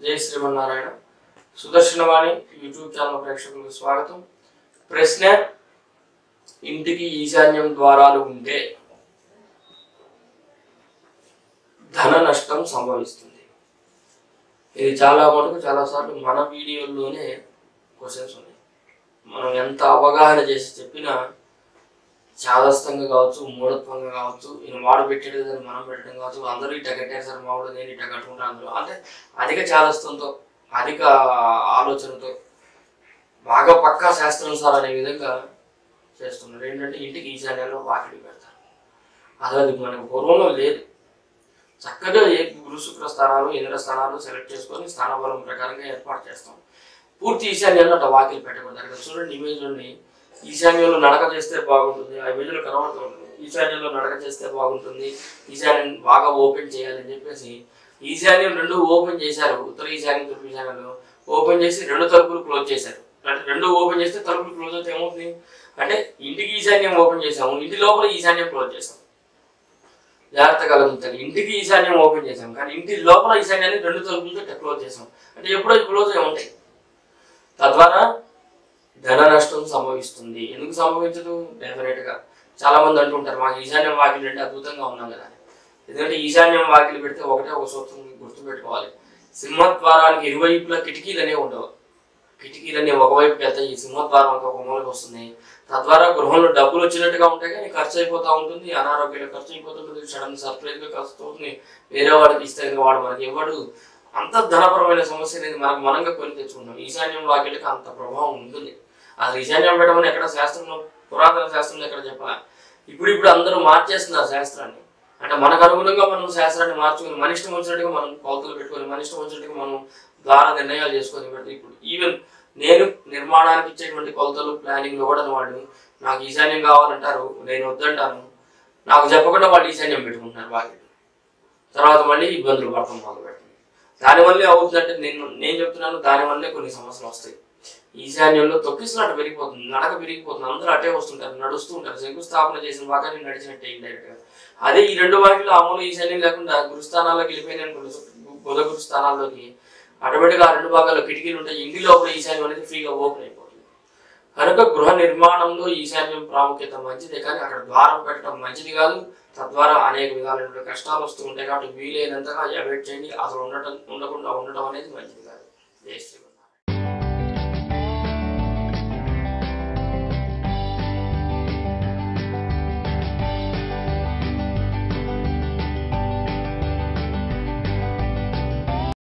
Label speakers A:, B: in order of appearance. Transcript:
A: జై Srimannarayana. Sudarshanavani YouTube channel ప్రేక్షకులకు స్వాగతం. ప్రశ్న: ఇంటికి ఈశాన్యం ద్వారాలు ఉంటే ధన నష్టం సంభవిస్తుంది. ఇది చాలాసార్లు మన వీడియోల్లోనే క్వశ్చన్స్ ఉన్నాయి. మనం ఎంత అవగాహన చేసి చెప్పినా చాదస్తంగా కావచ్చు, మూఢత్వంగా కావచ్చు, ఈయన వాడు పెట్టాడు అని మనం పెట్టడం కావచ్చు, అందరూ ఇట్ట కట్టారు సార్ మావాడు, నేను ఇట్ట కట్టుకుంటా అందరూ అంటే అధిక చాదస్తంతో, అధిక ఆలోచనతో బాగా పక్కా శాస్త్రం సార్ అనే విధంగా చేస్తున్నారు. ఏంటంటే ఇంటికి ఈశాన్యంలో వాకిలి పెడతారు. అది మనకు పూర్వంలో లేదు. చక్కగా ఏ గురు శుక్ర స్థానాలు, ఇంద్ర స్థానాలు సెలెక్ట్ చేసుకొని స్థానబలం ప్రకారంగా ఏర్పాటు చేస్తాం. పూర్తి ఈశాన్యంలో అట్లా వాకిలి పెట్టకూడదు. అక్కడ చూడండి ఇమేజ్లోని ఈశాన్యంలో నడక చేస్తే బాగుంటుంది, ఆ ఇమేజ్లో కనబడుతూ ఉంటుంది. ఈశాన్యంలో నడక చేస్తే బాగుంటుంది, ఈశాన్యం బాగా ఓపెన్ చేయాలని చెప్పేసి ఈశాన్యం రెండు ఓపెన్ చేశారు. ఉత్తర ఈశాన్యం, తూర్పు ఈశాన్యంలో ఓపెన్ చేసి రెండు తలుపులు క్లోజ్ చేశారు. అంటే రెండు ఓపెన్ చేస్తే తలుపులు క్లోజ్ అయితే ఏమవుతుంది అంటే ఇంటికి ఈశాన్యం ఓపెన్ చేసాము, ఇంటి లోపల ఈశాన్యం క్లోజ్ చేసాం. జాగ్రత్తగా గమనించాలి. ఇంటికి ఈశాన్యం ఓపెన్ చేసాం కానీ ఇంటి లోపల ఈశాన్యాన్ని రెండు తలుపులతో క్లోజ్ చేసాం. అంటే ఎప్పుడో క్లోజ్ అయి ఉంటాయి. తద్వారా ధన నష్టం సంభవిస్తుంది. ఎందుకు సంభవించదు? డెఫినెట్గా చాలా మంది అంటుంటారు మాకు ఈశాన్యం వాకిలి అంటే అద్భుతంగా ఉన్నాం కదా. ఎందుకంటే ఈశాన్యం వాకిలి పెడితే ఒకటే ఒక సూత్రం గుర్తుపెట్టుకోవాలి. సింహద్వారానికి ఇరువైపులా కిటికీలు అనేవి ఉండవు. కిటికీలన్నీ ఒకవైపుకి వెళ్తాయి, ఈ సింహద్వారం అంతా ఒక మూలకి వస్తుంది. తద్వారా గృహంలో డబ్బులు వచ్చినట్టుగా ఉంటాయి కానీ ఖర్చు అయిపోతూ ఉంటుంది, అనారోగ్యంగా ఖర్చు అయిపోతుంటుంది, సడన్ సర్ప్రైజ్గా ఖర్చు అవుతుంది, వేరే వాడికి ఇస్తే వాడు మనకి ఇవ్వడు. అంత ధనపరమైన సమస్య అనేది మనకు మనంగా కొని తెచ్చుకుంటాం. ఈశాన్యం వాకిలికి అంత ప్రభావం ఉంటుంది. అది ఈశాన్యం పెట్టమని ఎక్కడ శాస్త్రంలో, పురాతన శాస్త్రంలో ఎక్కడ చెప్పాలి. ఇప్పుడు అందరూ మార్చేస్తున్నారు శాస్త్రాన్ని. అంటే మనకు అనుగుణంగా మనం శాస్త్రాన్ని మార్చుకొని మన ఇష్టం వచ్చినట్టుగా మనం కొలతలు పెట్టుకొని మన ఇష్టం వచ్చినట్టుగా మనం ద్వారా నిర్ణయాలు చేసుకొని పెడితే ఇప్పుడు ఈవెన్ నేను నిర్మాణానికి ఇచ్చేటువంటి కొలతలు ప్లానింగ్లో కూడా వాళ్ళు నాకు ఈశాన్యం కావాలంటారు, నేను వద్దంటాను. నాకు చెప్పకుండా వాళ్ళు ఈశాన్యం పెట్టుకుంటున్నారు వాకిలి. తర్వాత మళ్ళీ ఇబ్బందులు పడతాం మొదలుపెడుతుంది. దానివల్లే అవుతుందంటే నేను చెప్తున్నాను, దానివల్లే కొన్ని సమస్యలు వస్తాయి. ఈశాన్యంలో తొక్కిసినట్టు పెరిగిపోతుంది, నడక పెరిగిపోతుంది, అందరూ అటే వస్తుంటారు, నడుస్తూ ఉంటారు. శంకుస్థాపన చేసిన వాకాన్ని నడిచినట్టే ఇండైరెక్ట్గా. అదే ఈ రెండు వాకిలు అమలు ఈశాన్యం లేకుండా గురుస్థానాల్లోకి వెళ్ళిపోయినాయి అనుకోండి, బుధ గురు స్థానాల్లోకి ఆటోమేటిక్గా ఆ రెండు భాగాల్లో కిటికీలు ఉంటాయి. ఇంటి లోపల ఈశాన్యం అనేది ఫ్రీగా ఓపెన్ అయిపోతుంది. కనుక గృహ నిర్మాణంలో ఈశాన్యం ప్రాముఖ్యత మంచిదే కానీ అక్కడ ద్వారం పెట్టడం మంచిది కాదు. తద్వారా అనేక విధాలైన కష్టాలు వస్తూ ఉంటాయి. కాబట్టి వీలైనంతగా అవాయిడ్ చేయండి. అసలు ఉండకుండా ఉండటం అనేది మంచిది కాదు.